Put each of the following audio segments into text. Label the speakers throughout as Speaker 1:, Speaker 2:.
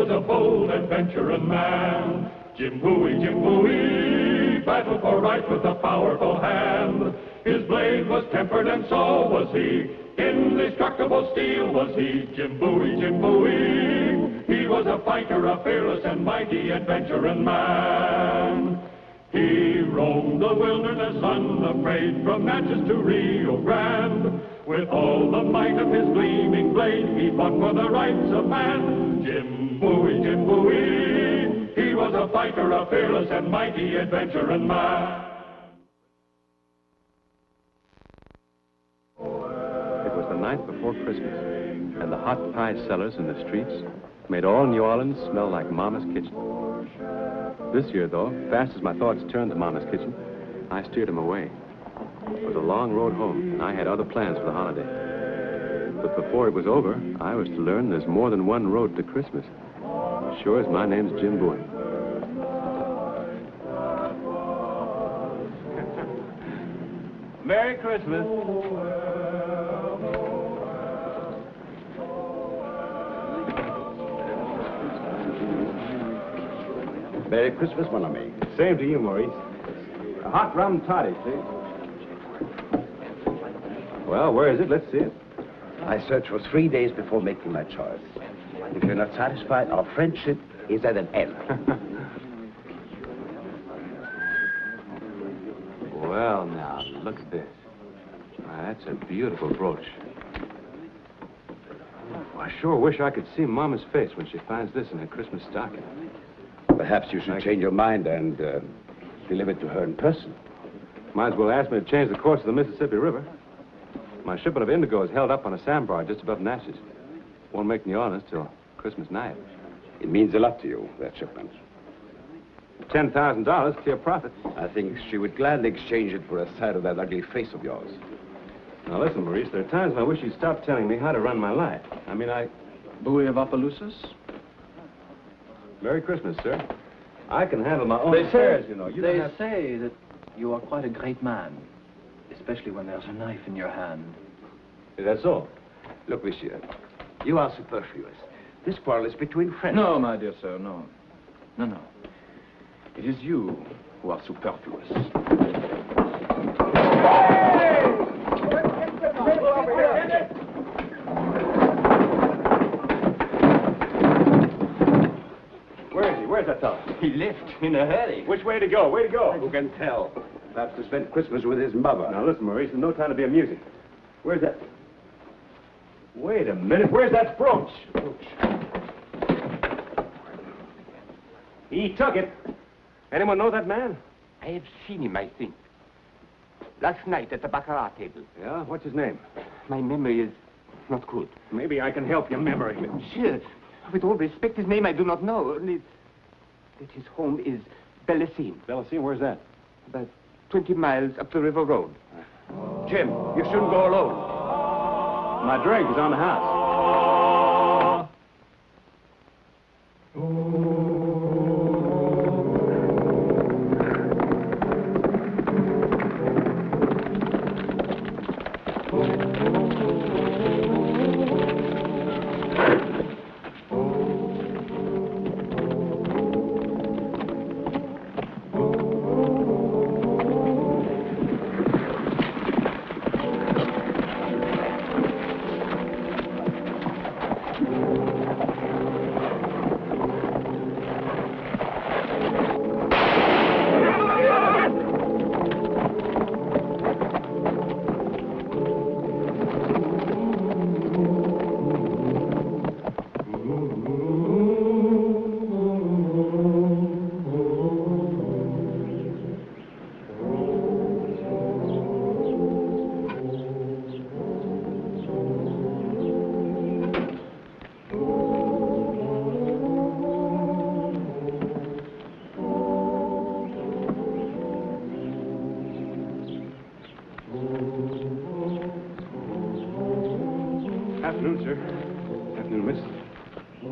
Speaker 1: a bold adventuring man. Jim Bowie, battled for right with a powerful hand. His blade was tempered and so was he. Indestructible steel was he. Jim Bowie. He was a fighter, a fearless and mighty adventuring man. He roamed the wilderness unafraid, from Natchez to Rio Grande. With all the might of his gleaming blade, he fought for the rights of man. Jim Bowie. He was a fighter, a fearless and mighty adventuring man.
Speaker 2: It was the night before Christmas, and the hot pie sellers in the streets made all New Orleans smell like Mama's kitchen. This year, though, fast as my thoughts turned to Mama's kitchen, I steered them away. It was a long road home, and I had other plans for the holiday. But before it was over, I was to learn there's more than one road to Christmas. Sure as my name's Jim Bowie. Merry Christmas.
Speaker 3: Merry Christmas, mon ami.
Speaker 2: Same to you, Maurice. A hot rum toddy, please. Well, where is it? Let's see it.
Speaker 3: I searched for 3 days before making my choice. If you're not satisfied, our friendship is at an end.
Speaker 2: Well, now, look at this. Why, that's a beautiful brooch. Oh, I sure wish I could see Mama's face when she finds this in her Christmas stocking.
Speaker 3: Perhaps you should change your mind and deliver it to her in person.
Speaker 2: Might as well ask me to change the course of the Mississippi River. My shipment of indigo is held up on a sandbar just above Natchez. Won't make New Orleans till Christmas night.
Speaker 3: It means a lot to you, that shipment.
Speaker 2: $10,000, clear profit.
Speaker 3: I think she would gladly exchange it for a sight of that ugly face of yours.
Speaker 2: Now, listen, Maurice, there are times when I wish you'd stop telling me how to run my life. I mean,
Speaker 4: Bowie of Opelousas?
Speaker 2: Merry Christmas, sir. I can handle my own affairs, you know.
Speaker 4: They say that you are quite a great man, especially when there's a knife in your hand.
Speaker 2: Is that so?
Speaker 3: Look, monsieur, you are superfluous. This quarrel is between friends.
Speaker 4: No, my dear sir, no. No. It is you who are superfluous.
Speaker 2: Where is he? Where's that fellow?
Speaker 4: He left in a hurry.
Speaker 2: Which way to go? Where to go?
Speaker 3: Who can tell? Perhaps to spend Christmas with his mother.
Speaker 2: Now, listen, Maurice, there's no time to be amusing. Where's that? Wait a minute. Where's that brooch? He took it. Anyone know that man?
Speaker 5: I have seen him, I think. Last night at the baccarat table.
Speaker 2: Yeah? What's his name?
Speaker 5: My memory is not good.
Speaker 2: Maybe I can help your memory.
Speaker 5: Monsieur, with all respect, his name I do not know. Only that his home is Bellecine.
Speaker 2: Bellecine, where's that?
Speaker 5: About 20 miles up the river road.
Speaker 3: Jim, you shouldn't go alone.
Speaker 2: My drink is on the house. Afternoon, sir. Afternoon, miss.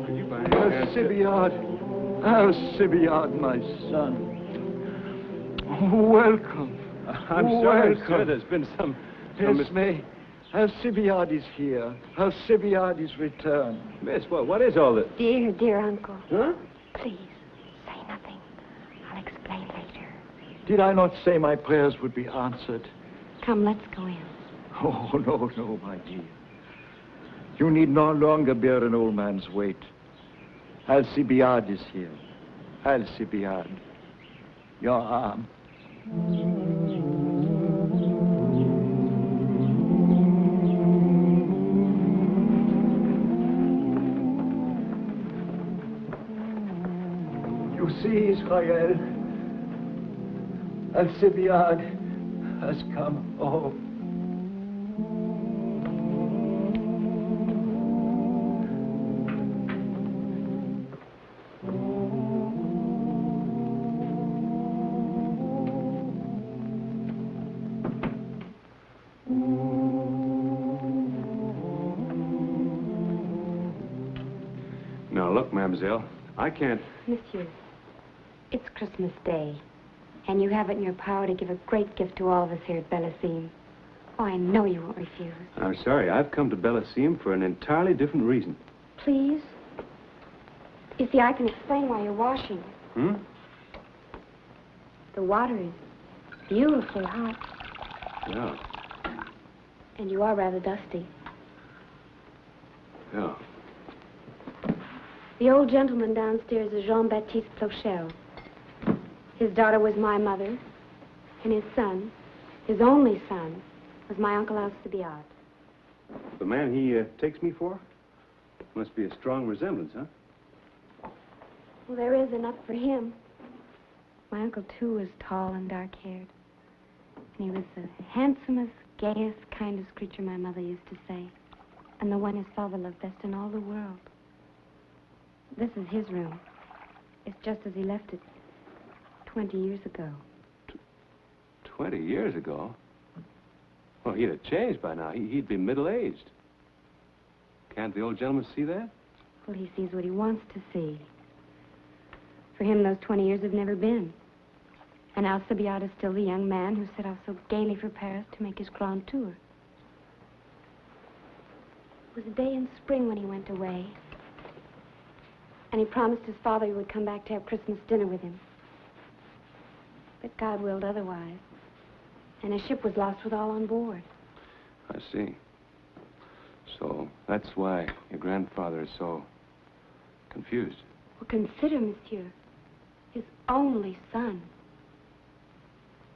Speaker 2: Could you buy
Speaker 6: Alciblade, my son. Welcome.
Speaker 2: I'm sorry, sir. There's been some
Speaker 6: Yes, Alciblade is here. Alciblade is returned.
Speaker 2: Miss, what is all this?
Speaker 7: Dear, dear uncle.
Speaker 2: Huh?
Speaker 7: Please, say nothing. I'll explain later.
Speaker 6: Did I not say my prayers would be answered?
Speaker 7: Come, let's go in.
Speaker 6: Oh, no, my dear. You need no longer bear an old man's weight. Alciblade is here. Alciblade. Your arm. You see, Israel, Alciblade has come home.
Speaker 2: Now, look, mademoiselle, I can't...
Speaker 7: Monsieur, it's Christmas Day, and you have it in your power to give a great gift to all of us here at Bellasine. Oh, I know you won't refuse.
Speaker 2: I'm sorry, I've come to Bellasine for an entirely different reason.
Speaker 7: Please? You see, I can explain why you're washing.
Speaker 2: Hmm?
Speaker 7: The water is beautifully hot,
Speaker 2: Yeah.
Speaker 7: and you are rather dusty.
Speaker 2: Yeah.
Speaker 7: The old gentleman downstairs is Jean-Baptiste Clochel. His daughter was my mother, and his son, his only son, was my Uncle Alciblade.
Speaker 2: The man he takes me for? Must be a strong resemblance, huh?
Speaker 7: Well, there is enough for him. My uncle, too, was tall and dark-haired. And he was the handsomest, gayest, kindest creature, my mother used to say. And the one his father loved best in all the world. This is his room. It's just as he left it 20 years ago.
Speaker 2: 20 years ago? Well, he'd have changed by now. He'd be middle-aged. Can't the old gentleman see that?
Speaker 7: Well, he sees what he wants to see. For him, those 20 years have never been. And Alciblade is still the young man who set off so gaily for Paris to make his grand tour. It was a day in spring when he went away. And he promised his father he would come back to have Christmas dinner with him. But God willed otherwise. And his ship was lost with all on board.
Speaker 2: I see. So that's why your grandfather is so confused.
Speaker 7: Well, consider, monsieur, his only son.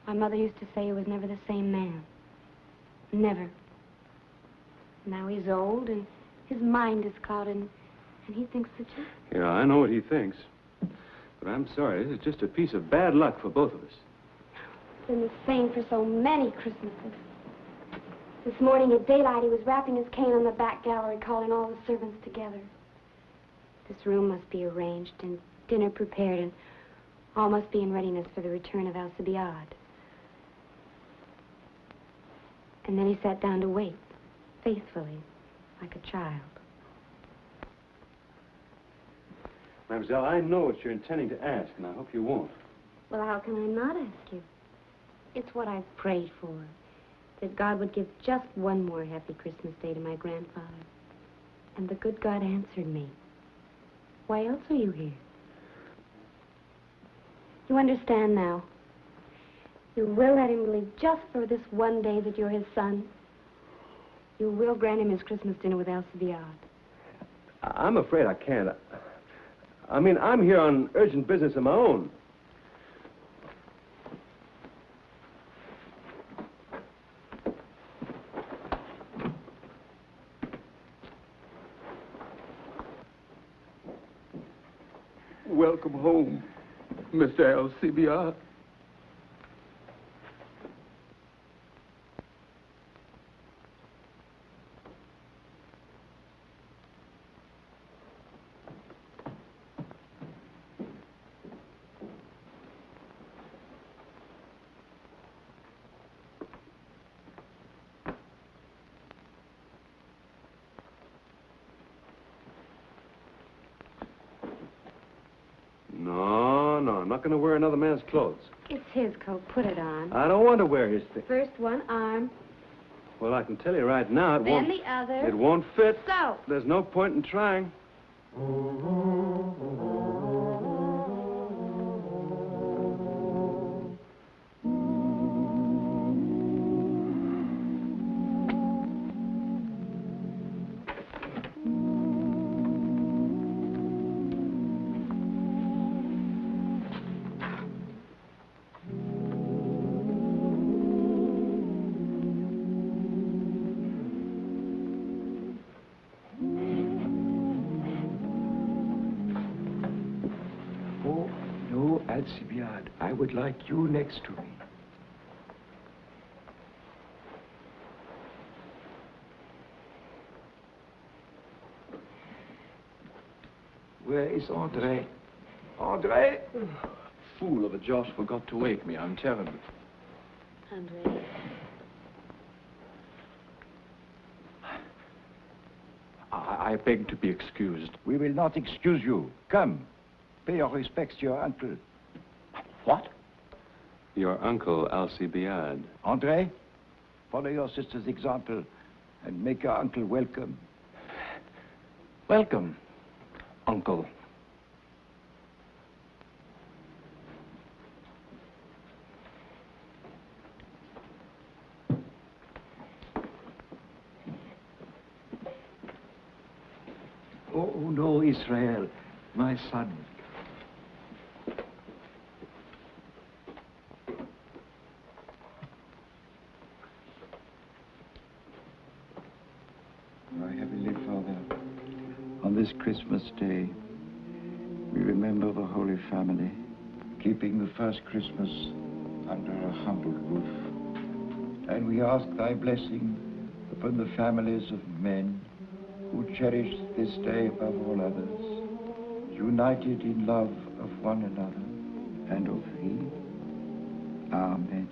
Speaker 7: My mother used to say he was never the same man. Never. Now he's old, and his mind is clouded, and he thinks that you...
Speaker 2: Yeah, I know what he thinks. But I'm sorry, this is just a piece of bad luck for both of us.
Speaker 7: It's been the same for so many Christmases. This morning at daylight, he was rapping his cane on the back gallery, calling all the servants together. This room must be arranged and dinner prepared, and all must be in readiness for the return of Alciblade. And then he sat down to wait, faithfully, like a child.
Speaker 2: Mademoiselle, I know what you're intending to ask, and I hope you won't.
Speaker 7: Well, how can I not ask you? It's what I've prayed for, that God would give just one more happy Christmas Day to my grandfather. And the good God answered me. Why else are you here? You understand now. You will let him believe just for this one day that you're his son. You will grant him his Christmas dinner with Alciblade.
Speaker 2: I'm afraid I can't. I mean, I'm here on urgent business of my own.
Speaker 6: Welcome home, Mr. Alciblade.
Speaker 2: No, I'm not going to wear another man's clothes.
Speaker 7: It's his coat. Put it on.
Speaker 2: I don't want to wear his thing.
Speaker 7: First one arm.
Speaker 2: Well, I can tell you right now, it won't...
Speaker 7: Then the other.
Speaker 2: It won't fit.
Speaker 7: So.
Speaker 2: There's no point in trying.
Speaker 6: Alciblade, I would like you next to me. Where is André? André?
Speaker 4: Fool of a Josh forgot to wake me. I'm terrible.
Speaker 7: André.
Speaker 4: I beg to be excused.
Speaker 6: We will not excuse you. Come, pay your respects to your uncle.
Speaker 4: What?
Speaker 2: Your uncle, Alciblade.
Speaker 6: André, follow your sister's example and make your uncle welcome.
Speaker 4: Welcome, uncle.
Speaker 6: Oh, no, Israel, my son. My Heavenly Father, on this Christmas day, we remember the Holy Family, keeping the first Christmas under a humble roof. And we ask thy blessing upon the families of men who cherish this day above all others, united in love of one another and of thee. Amen.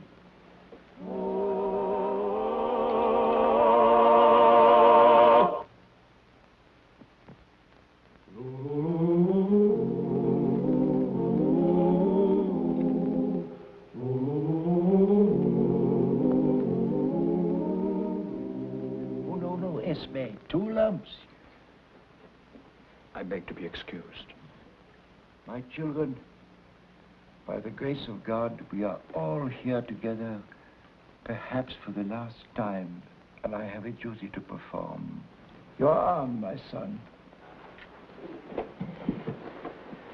Speaker 4: I beg to be excused.
Speaker 6: My children, by the grace of God, we are all here together, perhaps for the last time, and I have a duty to perform. Your arm, my son.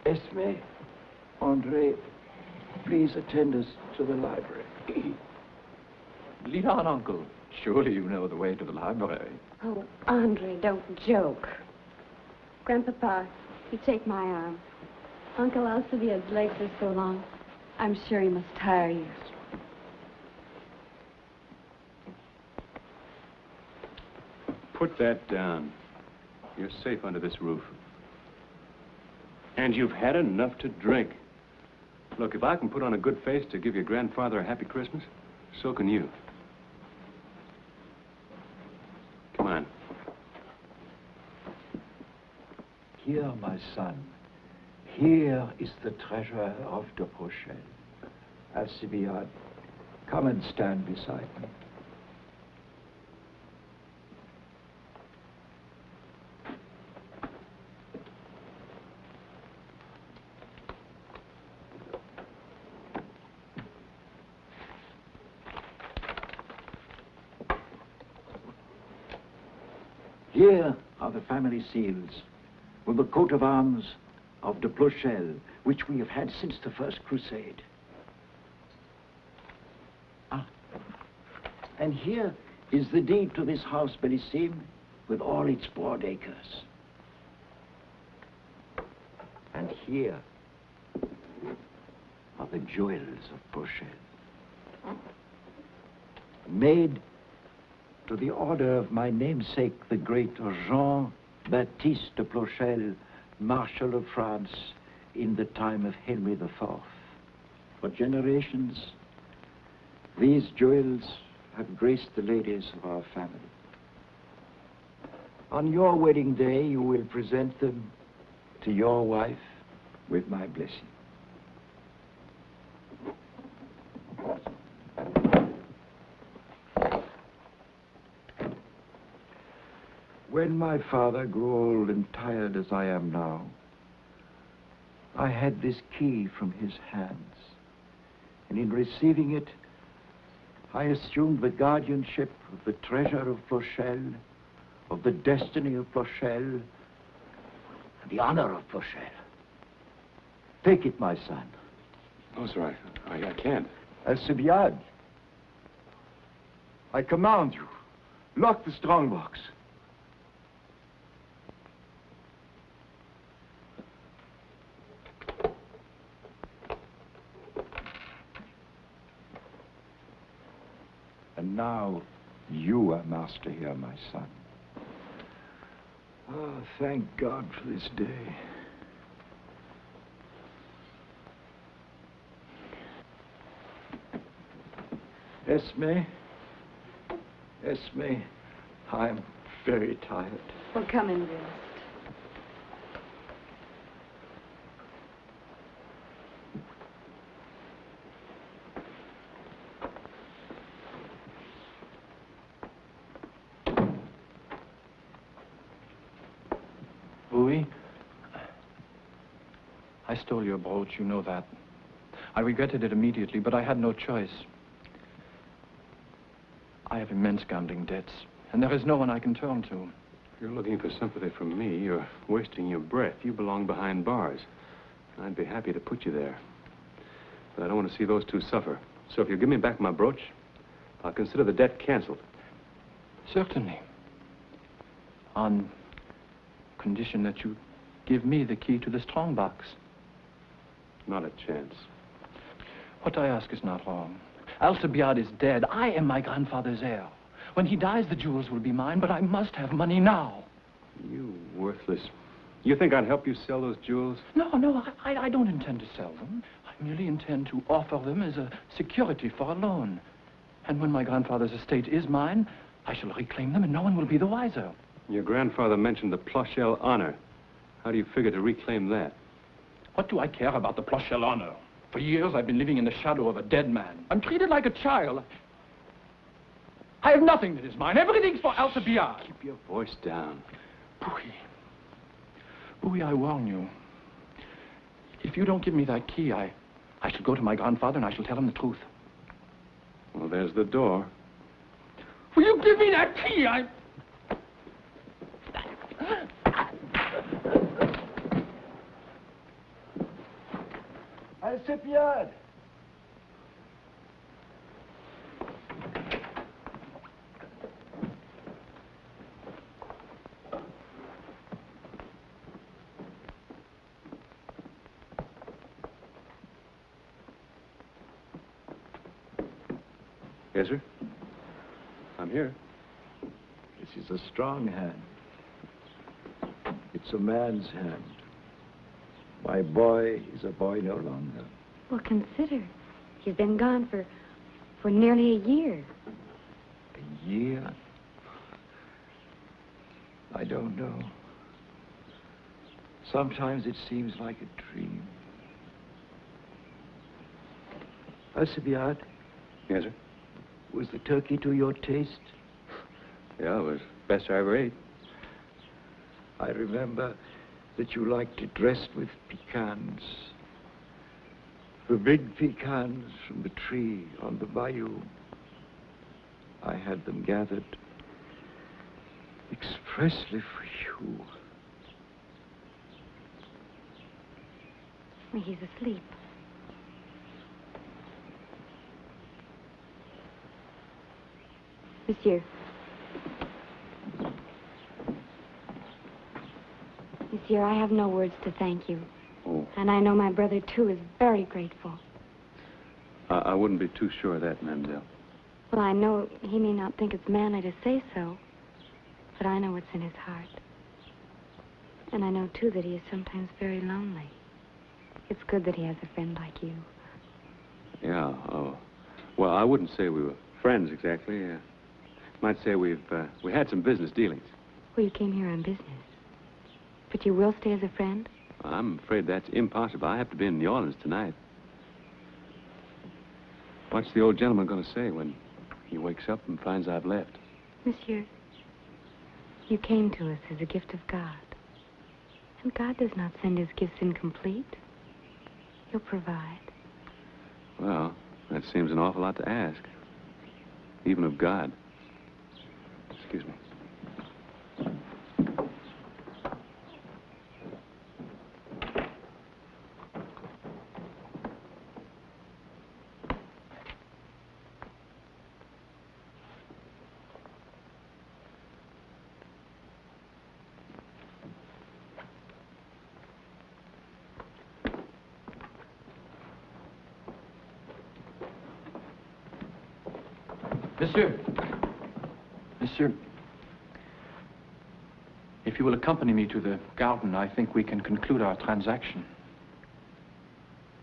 Speaker 6: Esme, André, please attend us to the library.
Speaker 4: Lead on, Uncle. Surely you know the way to the library.
Speaker 7: Oh, André, don't joke. Grandpapa, you take my arm. Uncle Alciblade's legs are so long, I'm sure he must tire you.
Speaker 2: Put that down. You're safe under this roof. And you've had enough to drink. Look, if I can put on a good face to give your grandfather a happy Christmas, so can you. Come on.
Speaker 6: Here, my son, here is the treasure of De Prochel. Alciblade, come and stand beside me. Here are the family seals with the coat of arms of De Prochel, which we have had since the First Crusade. And here is the deed to this house, Bellissime, with all its broad acres. And here are the jewels of Prochel, made to the order of my namesake, the great Jean-Baptiste de Prochel, Marshal of France, in the time of Henry IV. For generations, these jewels have graced the ladies of our family. On your wedding day, you will present them to your wife with my blessing. When my father grew old and tired as I am now, I had this key from his hands. And in receiving it, I assumed the guardianship of the treasure of Flochelle, of the destiny of Flochelle, and the honor of Flochelle. Take it, my son.
Speaker 2: No, sir, I can't.
Speaker 6: Alciblade, I command you, lock the strongbox. And now, you are master here, my son. Oh, thank God for this day. Esme, I'm very tired.
Speaker 7: Well, come and rest.
Speaker 4: Bowie, I stole your brooch, you know that. I regretted it immediately, but I had no choice. I have immense gambling debts, and there is no one I can turn to.
Speaker 2: You're looking for sympathy from me. You're wasting your breath. You belong behind bars. I'd be happy to put you there. But I don't want to see those two suffer. So if you give me back my brooch, I'll consider the debt canceled.
Speaker 4: Certainly. On condition that you give me the key to the strongbox.
Speaker 2: Not a chance.
Speaker 4: What I ask is not wrong. Alciblade is dead. I am my grandfather's heir. When he dies, the jewels will be mine, but I must have money now.
Speaker 2: You worthless. You think I'd help you sell those jewels?
Speaker 4: No, I don't intend to sell them. I merely intend to offer them as a security for a loan. And when my grandfather's estate is mine, I shall reclaim them and no one will be the wiser.
Speaker 2: Your grandfather mentioned the Flochelle honor. How do you figure to reclaim that?
Speaker 4: What do I care about the Flochelle honor? For years, I've been living in the shadow of a dead man. I'm treated like a child. I have nothing that is mine. Everything's for Alciblade.
Speaker 2: Keep your voice down.
Speaker 4: Bowie, I warn you. If you don't give me that key, I shall go to my grandfather and I shall tell him the truth.
Speaker 2: Well, there's the door.
Speaker 4: Will you give me that key?
Speaker 6: Alciblade!
Speaker 2: Yes, sir? I'm here.
Speaker 6: This is a strong hand. It's a man's hand. My boy is a boy no longer.
Speaker 7: Well, consider. He's been gone for nearly a year.
Speaker 6: A year? I don't know. Sometimes it seems like a dream. Alciblade?
Speaker 2: Yes, sir?
Speaker 6: Was the turkey to your taste?
Speaker 2: Yeah, it was best I ever ate.
Speaker 6: I remember that you liked it dressed with pecans. The big pecans from the tree on the bayou. I had them gathered expressly for you.
Speaker 7: Well, he's asleep. Monsieur. Monsieur, I have no words to thank you.
Speaker 2: Oh.
Speaker 7: And I know my brother, too, is very grateful.
Speaker 2: I wouldn't be too sure of that, mademoiselle.
Speaker 7: Well, I know he may not think it's manly to say so, but I know what's in his heart. And I know, too, that he is sometimes very lonely. It's good that he has a friend like you.
Speaker 2: Yeah, well, I wouldn't say we were friends exactly. Might say we had some business dealings.
Speaker 7: Well, you came here on business. But you will stay as a friend?
Speaker 2: I'm afraid that's impossible. I have to be in New Orleans tonight. What's the old gentleman going to say when he wakes up and finds I've left?
Speaker 7: Monsieur, You came to us as a gift of God. And God does not send his gifts incomplete. He'll provide.
Speaker 2: Well, that seems an awful lot to ask. Even of God. Excuse me.
Speaker 4: Monsieur, if you will accompany me to the garden, I think we can conclude our transaction.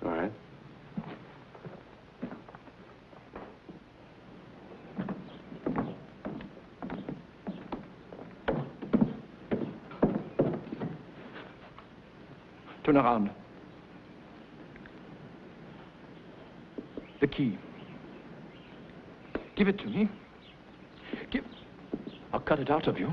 Speaker 2: All right.
Speaker 4: Turn around. The key. Give it to me. I'll cut it out of you.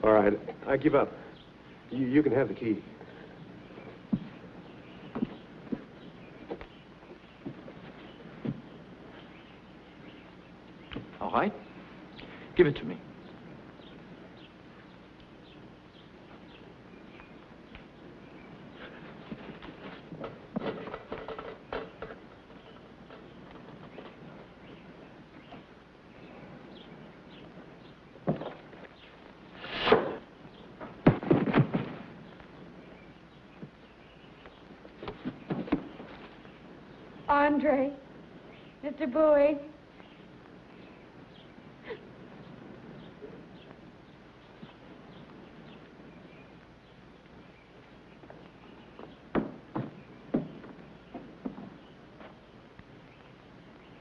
Speaker 2: All right, I give up. You can have the key.
Speaker 4: All right. Give it to me.
Speaker 7: Andre, Mr. Bowie.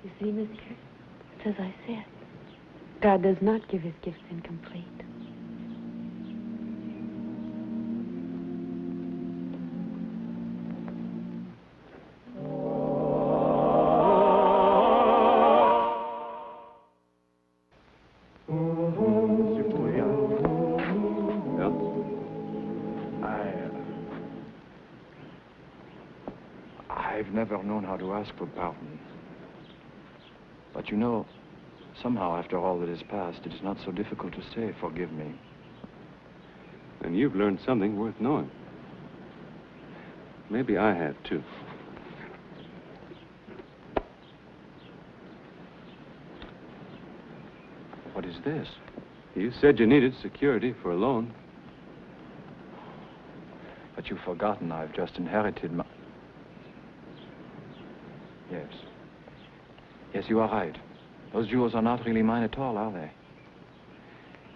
Speaker 7: You see, monsieur, it's as I said. God does not give his gifts incomplete.
Speaker 4: I've never known how to ask for pardon. But you know, somehow after all that has passed, it is not so difficult to say, forgive me.
Speaker 2: And you've learned something worth knowing. Maybe I have, too.
Speaker 4: What is this?
Speaker 2: You said you needed security for a loan.
Speaker 4: But you've forgotten I've just inherited my... Yes. Yes, you are right. Those jewels are not really mine at all, are they?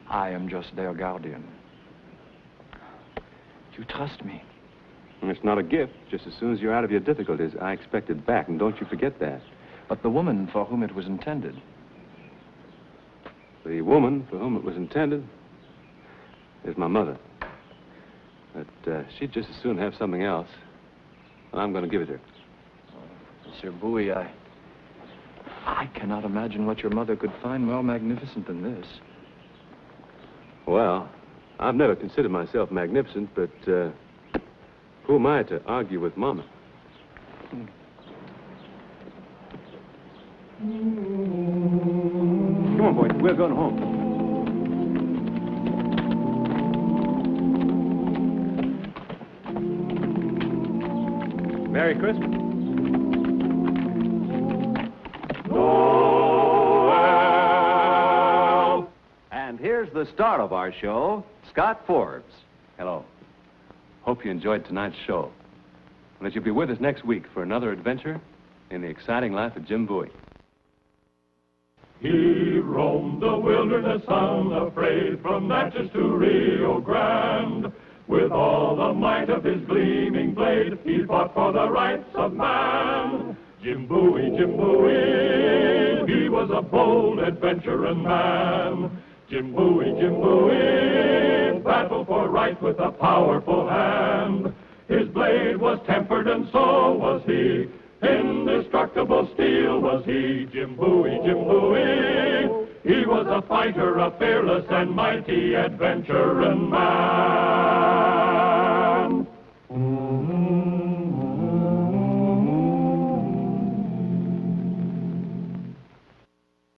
Speaker 4: I am just their guardian. You trust me.
Speaker 2: And it's not a gift. Just as soon as you're out of your difficulties, I expect it back, and don't you forget that.
Speaker 4: But the woman for whom it was intended...
Speaker 2: The woman for whom it was intended is my mother. But she'd just as soon have something else. And I'm going to give it her.
Speaker 4: Monsieur Bowie, I cannot imagine what your mother could find more magnificent than this.
Speaker 2: Well, I've never considered myself magnificent, but who am I to argue with Mama? Come on, boy. We're going home. Merry Christmas.
Speaker 8: And here's the star of our show, Scott Forbes. Hello.
Speaker 2: Hope you enjoyed tonight's show, and that you'll be with us next week for another adventure in the exciting life of Jim Bowie.
Speaker 1: He roamed the wilderness unafraid, from Natchez to Rio Grande. With all the might of his gleaming blade, he fought for the rights of man. Jim Bowie, he was a bold adventuring man. Jim Bowie, battled for right with a powerful hand. His blade was tempered and so was he. Indestructible steel was he. Jim Bowie. He was a fighter, a fearless and mighty adventuring man.